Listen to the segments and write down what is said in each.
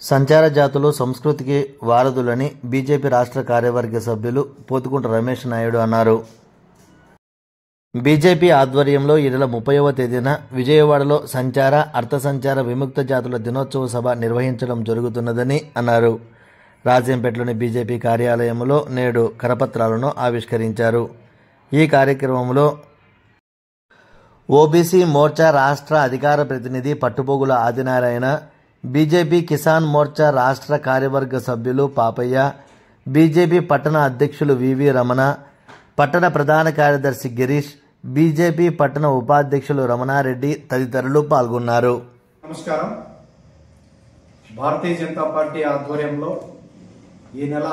సంచార జాతులు సంస్కృతికి వారధులని బీజేపీ రాష్ట్ర కార్యవర్గ సభ్యులు పోతుకుంట రమేష్ నాయుడు అన్నారు. బీజేపీ ఆధ్వర్యంలో ఈ నెల 30వ తేదీన విజయవాడలో సంచార, అర్ధ సంచార విముక్త జాతుల దినోత్సవ సభ నిర్వహించడం జరుగుతున్నదని అన్నారు. రాజంపేటలోని బీజేపీ కార్యాలయంలో నేడు కరపత్రాలను ఆవిష్కరించారు. ఈ కార్యక్రమంలో ఓబీసీ మోర్చా రాష్ట్ర అధికార ప్రతినిధి పట్టుపోగుల ఆదినారాయణ, బీజేపీ కిసాన్ మోర్చా రాష్ట్ర కార్యవర్గ సభ్యులు పాపయ్య, బీజేపీ పట్టణ అధ్యక్షులు వివి రమణ, పట్టణ ప్రధాన కార్యదర్శి గిరీష్, బీజేపీ పట్టణ ఉపాధ్యక్షులు రమణారెడ్డి తదితరులు పాల్గొన్నారు. నమస్కారం. భారతీయ జనతా పార్టీ ఆధ్వర్యంలో ఈ నెల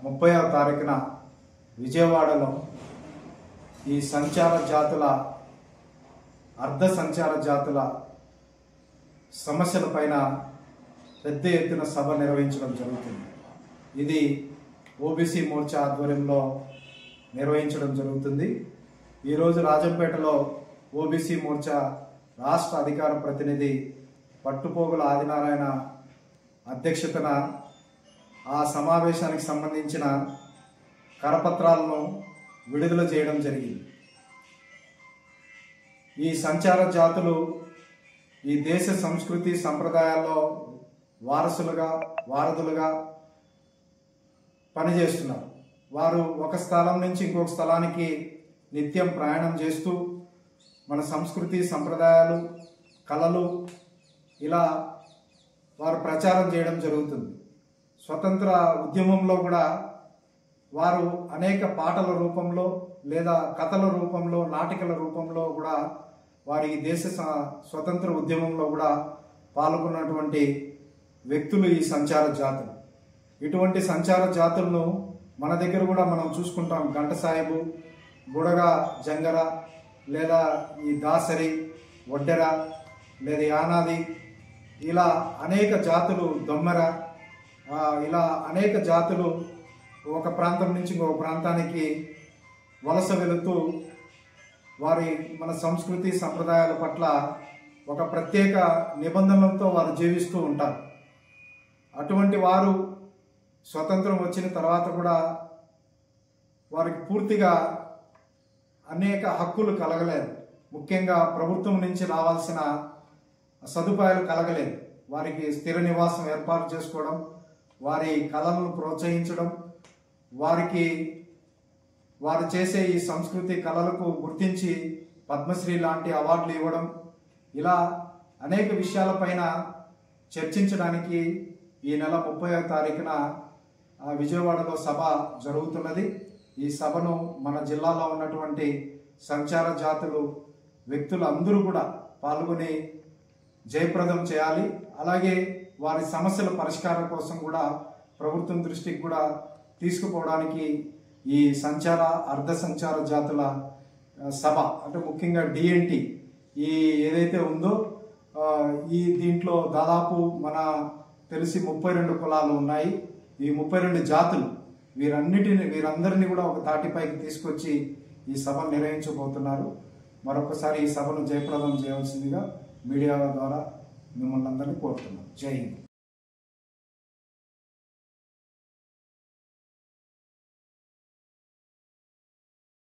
30వ తారీఖున విజయవాడలో ఈ సంచార జాతుల, అర్ధ సంచార జాతుల సమస్యలపైన పెద్ద ఎత్తున సభ నిర్వహించడం జరుగుతుంది. ఇది ఓబీసీ మోర్చా ఆధ్వర్యంలో నిర్వహించడం జరుగుతుంది. ఈరోజు రాజంపేటలో ఓబీసీ మోర్చా రాష్ట్ర అధికార ప్రతినిధి పట్టుపోగుల ఆదినారాయణ అధ్యక్షతన ఆ సమావేశానికి సంబంధించిన కరపత్రాలను విడుదల చేయడం జరిగింది. ఈ సంచార జాతులు ఈ దేశ సంస్కృతి సంప్రదాయాల్లో వారధులుగా పనిచేస్తున్నారు. వారు ఒక స్థలం నుంచి ఇంకొక స్థలానికి నిత్యం ప్రయాణం చేస్తూ మన సంస్కృతి సంప్రదాయాలు, కళలు ఇలా వారు ప్రచారం చేయడం జరుగుతుంది. స్వతంత్ర ఉద్యమంలో కూడా వారు అనేక పాటల రూపంలో లేదా కథల రూపంలో, నాటికల రూపంలో కూడా వారి దేశ స్వతంత్ర ఉద్యమంలో కూడా పాల్గొన్నటువంటి వ్యక్తులు ఈ సంచార జాతులు. ఇటువంటి సంచార జాతులను మన దగ్గర కూడా మనం చూసుకుంటాం. గంట సాహెబు, బుడగ జంగర, లేదా ఈ దాసరి, వడ్డెర, లేదా యానాది, ఇలా అనేక జాతులు, దొమ్మెర, ఇలా అనేక జాతులు ఒక ప్రాంతం నుంచి ఇంకొక ప్రాంతానికి వలస వెళుతూ వారి మన సంస్కృతి సంప్రదాయాల పట్ల ఒక ప్రత్యేక నిబంధనలతో వారు జీవిస్తూ ఉంటారు. అటువంటి వారు స్వతంత్రం వచ్చిన తర్వాత కూడా వారికి పూర్తిగా అనేక హక్కులు కలగలేదు. ముఖ్యంగా ప్రభుత్వం నుంచి రావాల్సిన సదుపాయాలు కలగలేదు. వారికి స్థిర నివాసం ఏర్పాటు చేసుకోవడం, వారి కళలను ప్రోత్సహించడం, వారు చేసే ఈ సంస్కృతి కళలకు గుర్తించి పద్మశ్రీ లాంటి అవార్డులు ఇవ్వడం, ఇలా అనేక విషయాలపైన చర్చించడానికి ఈ నెల 30వ తారీఖున విజయవాడలో సభ జరుగుతున్నది. ఈ సభను మన జిల్లాలో ఉన్నటువంటి సంచార జాతులు వ్యక్తులు అందరూ కూడా పాల్గొని జయప్రదం చేయాలి. అలాగే వారి సమస్యల పరిష్కారం కోసం కూడా ప్రభుత్వం దృష్టికి కూడా తీసుకుపోవడానికి ఈ సంచార, అర్ధ సంచార జాతుల సభ, అంటే ముఖ్యంగా డిఎన్టీ ఈ ఏదైతే ఉందో దీంట్లో దాదాపు మన తెలిసి 32 కులాలు ఉన్నాయి. ఈ 32 జాతులు వీరందరినీ కూడా ఒక తాటిపైకి తీసుకొచ్చి ఈ సభ నిర్వహించబోతున్నారు. మరొకసారి ఈ సభను జయప్రదం చేయవలసిందిగా మీడియా ద్వారా మిమ్మల్ని అందరినీ కోరుతున్నాను. జై హింద్.